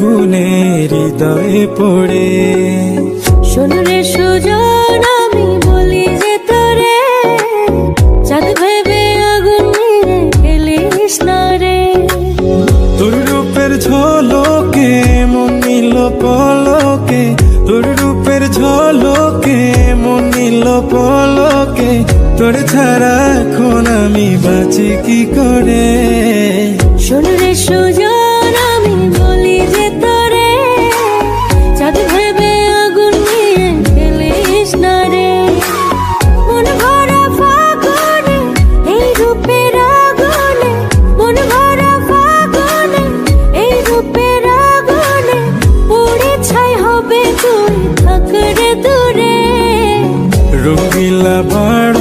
আগুনে হৃদয়ে পড়ে। শোন রে সুজন, আমি বলি যে তোরে, চাঁদ ভেবে আগুন নিয়ে খেলিস না রে। তোর রূপের ঝলকে মন নিল পলকে, তোর রূপের ঝলকে মন নিল পলকে, তোর ছাড়া এখন আমি বাঁচি কি করে। শোন রে সুজন, আমি বলি যে তোরে, চাঁদ ভেবে আগুন নিয়ে খেলিস না রে। মন ভরা ফাগুনে এই রূপের আগুনে, মন ভরা ফাগুনে এই রূপের আগুনে, পুড়ে ছাই হবে তুই থাক রে দূরে। রঙিলা বাড়